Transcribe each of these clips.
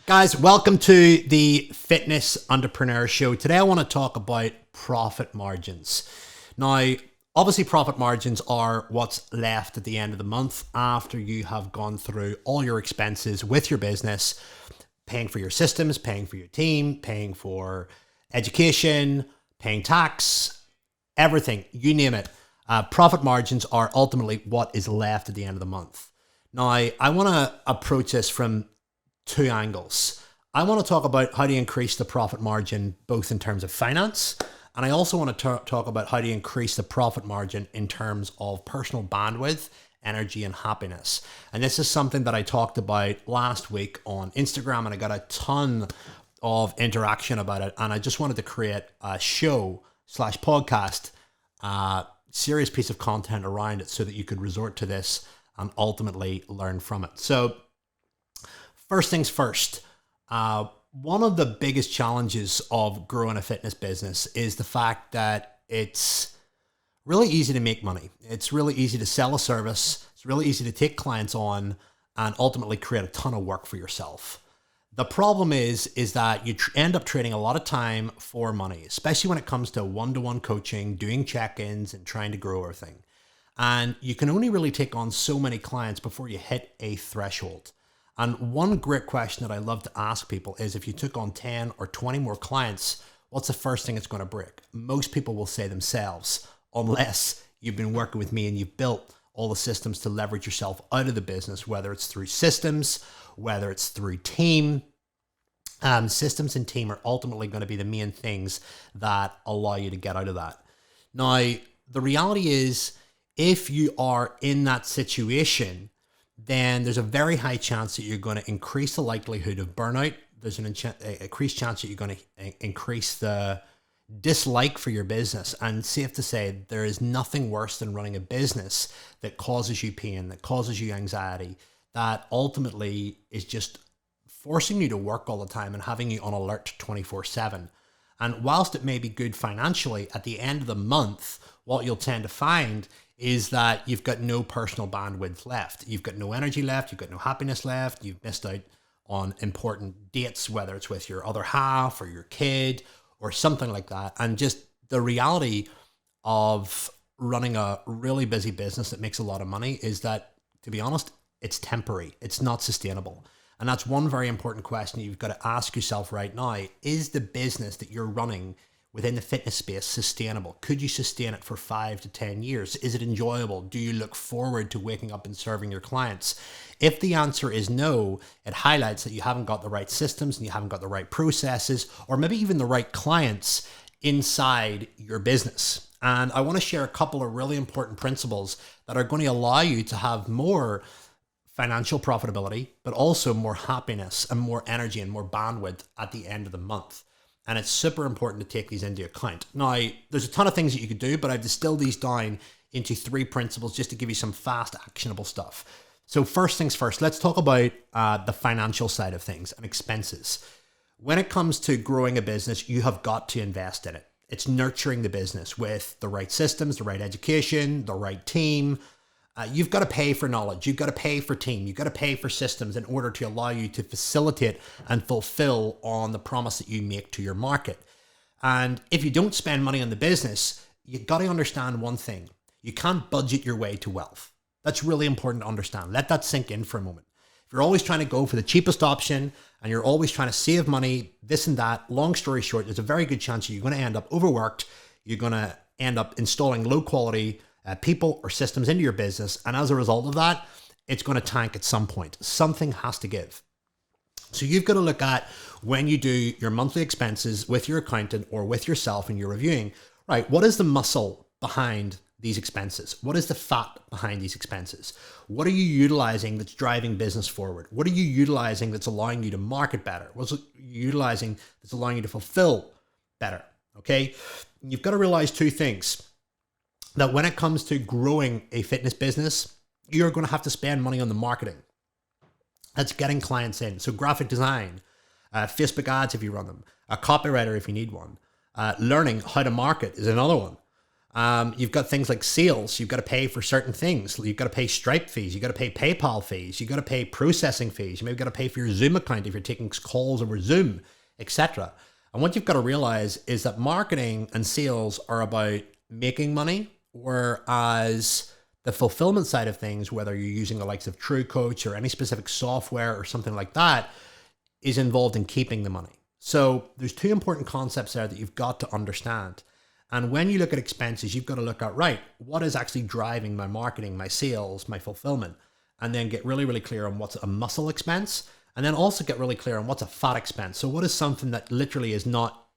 Guys, welcome to the Fitness Entrepreneur Show. Today I want to talk about profit margins. Now, obviously profit margins are what's left at the end of the month after you have gone through all your expenses with your business, paying for your systems, paying for your team, paying for education, paying tax, everything, you name it. Profit margins are ultimately what is left at the end of the month. Now, I want to approach this from two angles. I want to talk about how to increase the profit margin, both in terms of finance, and I also want to talk about how to increase the profit margin in terms of personal bandwidth, energy, and happiness. And this is something that I talked about last week on Instagram, and I got a ton of interaction about it. And I just wanted to create a show/podcast, serious piece of content around it so that you could resort to this and ultimately learn from it. So first things first, one of the biggest challenges of growing a fitness business is the fact that it's really easy to make money. It's really easy to sell a service. It's really easy to take clients on and ultimately create a ton of work for yourself. The problem is that you end up trading a lot of time for money, especially when it comes to one-to-one coaching, doing check-ins and trying to grow everything. And you can only really take on so many clients before you hit a threshold. And one great question that I love to ask people is, if you took on 10 or 20 more clients, what's the first thing it's going to break? Most people will say themselves, unless you've been working with me and you've built all the systems to leverage yourself out of the business, whether it's through systems, whether it's through team. Systems and team are ultimately going to be the main things that allow you to get out of that. Now, the reality is, if you are in that situation, then there's a very high chance that you're going to increase the likelihood of burnout. There's an increased chance that you're going to increase the dislike for your business. And safe to say, there is nothing worse than running a business that causes you pain, that causes you anxiety, that ultimately is just forcing you to work all the time and having you on alert 24/7. And whilst it may be good financially, at the end of the month, what you'll tend to find is that you've got no personal bandwidth left. You've got no energy left. You've got no happiness left. You've missed out on important dates, whether it's with your other half or your kid or something like that. And just the reality of running a really busy business that makes a lot of money is that, to be honest, it's temporary. It's not sustainable. And that's one very important question you've got to ask yourself right now. Is the business that you're running within the fitness space sustainable? Could you sustain it for 5 to 10 years? Is it enjoyable? Do you look forward to waking up and serving your clients? If the answer is no, it highlights that you haven't got the right systems and you haven't got the right processes, or maybe even the right clients inside your business. And I want to share a couple of really important principles that are going to allow you to have more financial profitability, but also more happiness and more energy and more bandwidth at the end of the month. And it's super important to take these into account. Now, there's a ton of things that you could do, but I've distilled these down into 3 principles just to give you some fast, actionable stuff. So first things first, let's talk about the financial side of things and expenses. When it comes to growing a business, you have got to invest in it. It's nurturing the business with the right systems, the right education, the right team. You've got to pay for knowledge. You've got to pay for team. You've got to pay for systems in order to allow you to facilitate and fulfill on the promise that you make to your market. And if you don't spend money on the business, you've got to understand one thing. You can't budget your way to wealth. That's really important to understand. Let that sink in for a moment. If you're always trying to go for the cheapest option and you're always trying to save money, this and that, long story short, there's a very good chance that you're going to end up overworked. You're going to end up installing low quality people or systems into your business. And as a result of that, it's going to tank at some point. Something has to give. So you've got to look at, when you do your monthly expenses with your accountant or with yourself and you're reviewing, right, what is the muscle behind these expenses? What is the fat behind these expenses? What are you utilizing that's driving business forward? What are you utilizing that's allowing you to market better? What's you utilizing that's allowing you to fulfill better? Okay. You've got to realize 2 things. That when it comes to growing a fitness business, you're going to have to spend money on the marketing. That's getting clients in. So graphic design, Facebook ads if you run them, a copywriter if you need one, learning how to market is another one. You've got things like sales. You've got to pay for certain things. You've got to pay Stripe fees. You've got to pay PayPal fees. You've got to pay processing fees. You maybe got to pay for your Zoom account if you're taking calls over Zoom, etc. And what you've got to realize is that marketing and sales are about making money, whereas the fulfillment side of things, whether you're using the likes of Coach or any specific software or something like that, is involved in keeping the money. So there's two important concepts there that you've got to understand. And when you look at expenses, you've got to look at, right, what is actually driving my marketing, my sales, my fulfillment, and then get really, really clear on what's a muscle expense, and then also get really clear on what's a fat expense. So what is something that literally is not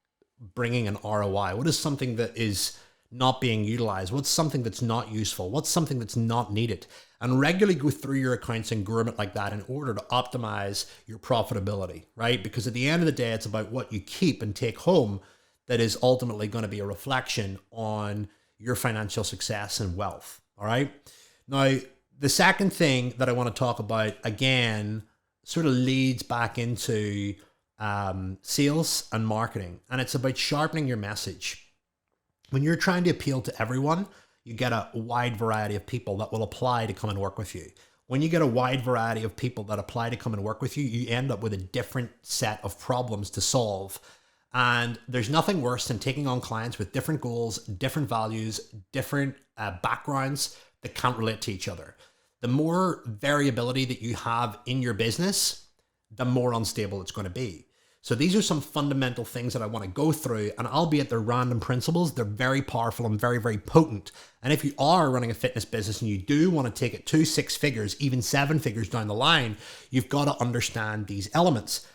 bringing an ROI? What is something that is not being utilized? What's something that's not useful? What's something that's not needed? And regularly go through your accounts and groom it like that in order to optimize your profitability, right? Because at the end of the day, it's about what you keep and take home that is ultimately going to be a reflection on your financial success and wealth. All right. Now, the second thing that I want to talk about, again, sort of leads back into sales and marketing. And it's about sharpening your message. When you're trying to appeal to everyone, you get a wide variety of people that will apply to come and work with you. When you get a wide variety of people that apply to come and work with you, you end up with a different set of problems to solve. And there's nothing worse than taking on clients with different goals, different values, different backgrounds that can't relate to each other. The more variability that you have in your business, the more unstable it's going to be. So these are some fundamental things that I want to go through, and albeit they're random principles, they're very powerful and very, very potent. And if you are running a fitness business and you do want to take it to 6 figures, even 7 figures down the line, you've got to understand these elements.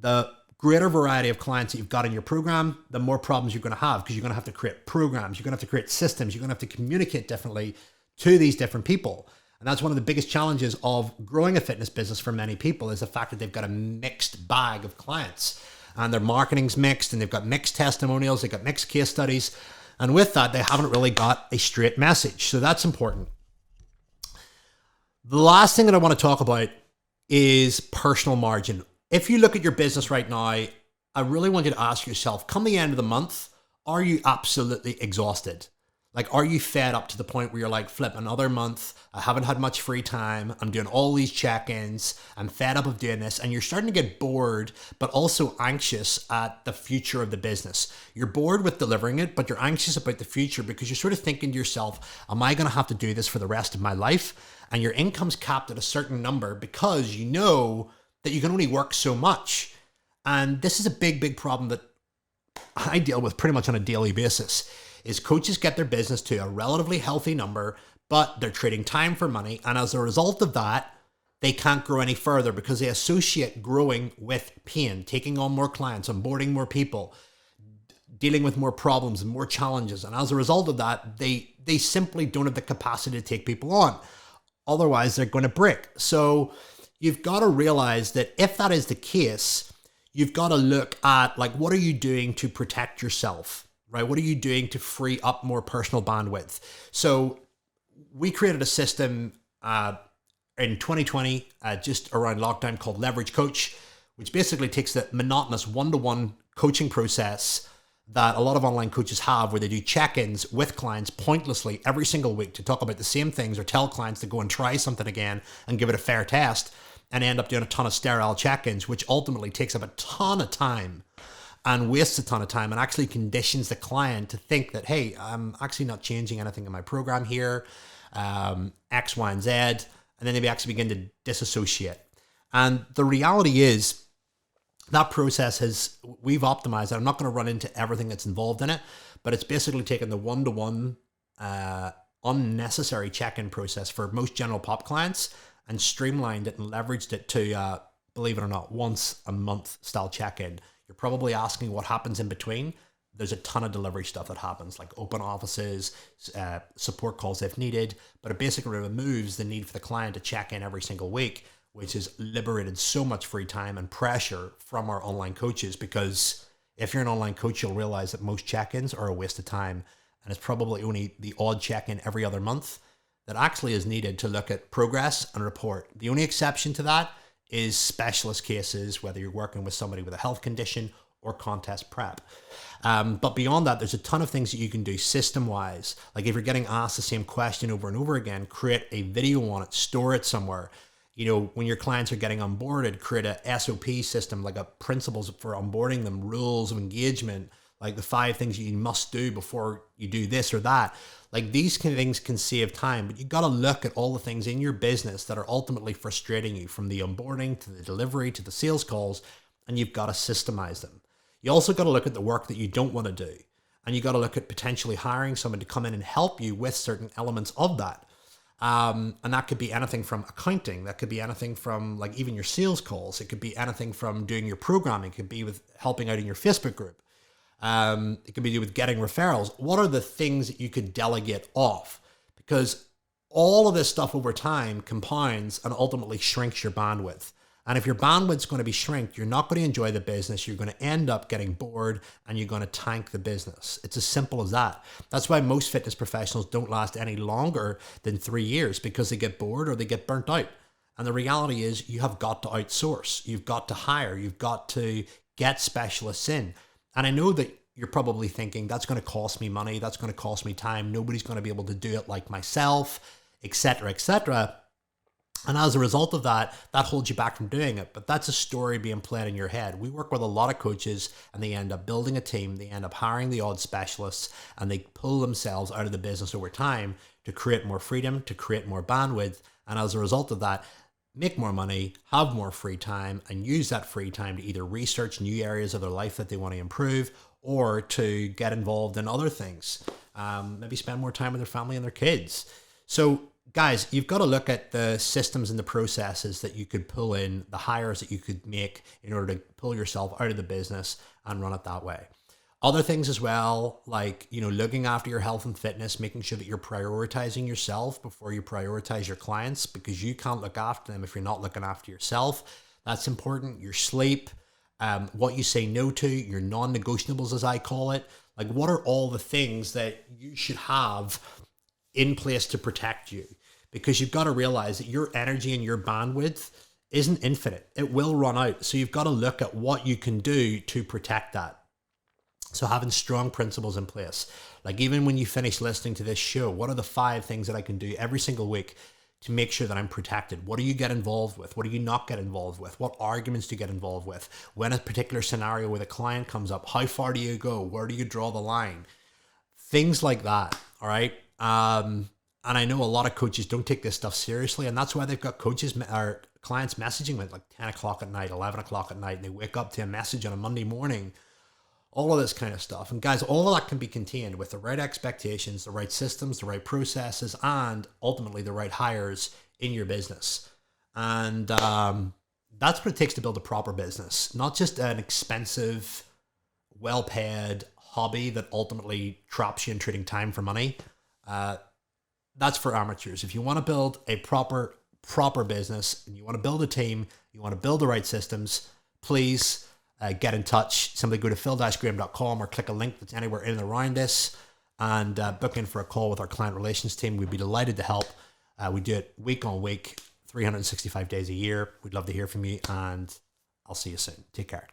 The greater variety of clients that you've got in your program, the more problems you're going to have, because you're going to have to create programs, you're going to have to create systems, you're going to have to communicate differently to these different people. And that's one of the biggest challenges of growing a fitness business for many people, is the fact that they've got a mixed bag of clients and their marketing's mixed, and they've got mixed testimonials, they've got mixed case studies. And with that, they haven't really got a straight message. So that's important. The last thing that I want to talk about is personal margin. If you look at your business right now, I really want you to ask yourself, come the end of the month, are you absolutely exhausted? Like, are you fed up to the point where you're like, flip, another month, I haven't had much free time, I'm doing all these check-ins, I'm fed up of doing this, and you're starting to get bored, but also anxious at the future of the business. You're bored with delivering it, but you're anxious about the future because you're sort of thinking to yourself, am I going to have to do this for the rest of my life? And your income's capped at a certain number because you know that you can only work so much. And this is a big, big problem that I deal with pretty much on a daily basis, is coaches get their business to a relatively healthy number, but they're trading time for money. And as a result of that, they can't grow any further because they associate growing with pain, taking on more clients, onboarding more people, dealing with more problems and more challenges. And as a result of that, they simply don't have the capacity to take people on. Otherwise, they're going to break. So you've got to realize that if that is the case, you've got to look at, like, what are you doing to protect yourself, right? What are you doing to free up more personal bandwidth? So we created a system in 2020, just around lockdown, called Leverage Coach, which basically takes the monotonous one-to-one coaching process that a lot of online coaches have, where they do check-ins with clients pointlessly every single week to talk about the same things, or tell clients to go and try something again and give it a fair test, and end up doing a ton of sterile check-ins, which ultimately takes up a ton of time and wastes a ton of time, and actually conditions the client to think that, hey, I'm actually not changing anything in my program here, X, Y, and Z, and then they actually begin to disassociate. And the reality is that process we've optimized it. I'm not going to run into everything that's involved in it, but it's basically taken the one-to-one unnecessary check-in process for most general pop clients and streamlined it and leveraged it to, believe it or not, once a month style check-in. You're probably asking what happens in between. There's a ton of delivery stuff that happens, like open offices, support calls if needed, but it basically removes the need for the client to check in every single week, which has liberated so much free time and pressure from our online coaches. Because if you're an online coach, you'll realize that most check-ins are a waste of time, and it's probably only the odd check-in every other month that actually is needed to look at progress and report. The only exception to that is specialist cases, whether you're working with somebody with a health condition or contest prep. But beyond that, there's a ton of things that you can do system-wise. Like if you're getting asked the same question over and over again, create a video on it, store it somewhere. You know, when your clients are getting onboarded, create a SOP system, like a principles for onboarding them, rules of engagement, like the 5 things you must do before you do this or that. Like these kind of things can save time, but you got to look at all the things in your business that are ultimately frustrating you, from the onboarding to the delivery to the sales calls, and you've got to systemize them. You also got to look at the work that you don't want to do, and you got to look at potentially hiring someone to come in and help you with certain elements of that. And that could be anything from accounting, that could be anything from like even your sales calls, it could be anything from doing your programming, it could be with helping out in your Facebook group. It could be to do with getting referrals. What are the things that you could delegate off? Because all of this stuff over time compounds and ultimately shrinks your bandwidth. And if your bandwidth's going to be shrinked, you're not going to enjoy the business. You're going to end up getting bored and you're going to tank the business. It's as simple as that. That's why most fitness professionals don't last any longer than 3 years, because they get bored or they get burnt out. And the reality is you have got to outsource. You've got to hire. You've got to get specialists in. And I know that you're probably thinking, that's going to cost me money. That's going to cost me time. Nobody's going to be able to do it like myself, etc., etc. And as a result of that, that holds you back from doing it. But that's a story being played in your head. We work with a lot of coaches and they end up building a team. They end up hiring the odd specialists and they pull themselves out of the business over time to create more freedom, to create more bandwidth. And as a result of that, make more money, have more free time, and use that free time to either research new areas of their life that they want to improve or to get involved in other things. Maybe spend more time with their family and their kids. So guys, you've got to look at the systems and the processes that you could pull in, the hires that you could make in order to pull yourself out of the business and run it that way. Other things as well, like, you know, looking after your health and fitness, making sure that you're prioritizing yourself before you prioritize your clients, because you can't look after them if you're not looking after yourself. That's important. Your sleep, what you say no to, your non-negotiables, as I call it. Like, what are all the things that you should have in place to protect you? Because you've got to realize that your energy and your bandwidth isn't infinite. It will run out. So you've got to look at what you can do to protect that. So having strong principles in place, like even when you finish listening to this show, what are the 5 things that I can do every single week to make sure that I'm protected? What do you get involved with? What do you not get involved with? What arguments do you get involved with? When a particular scenario with a client comes up, how far do you go? Where do you draw the line? Things like that. All right. And I know a lot of coaches don't take this stuff seriously, and that's why they've got coaches or clients messaging with like 10 o'clock at night, 11 o'clock at night, and they wake up to a message on a Monday morning. All of this kind of stuff. And guys, all of that can be contained with the right expectations, the right systems, the right processes, and ultimately the right hires in your business. And that's what it takes to build a proper business, not just an expensive, well-paid hobby that ultimately traps you in trading time for money. That's for amateurs. If you want to build a proper business and you want to build a team, you want to build the right systems, please get in touch. Simply go to phil-graham.com or click a link that's anywhere in and around this and book in for a call with our client relations team. We'd be delighted to help. We do it week on week, 365 days a year. We'd love to hear from you, and I'll see you soon. Take care.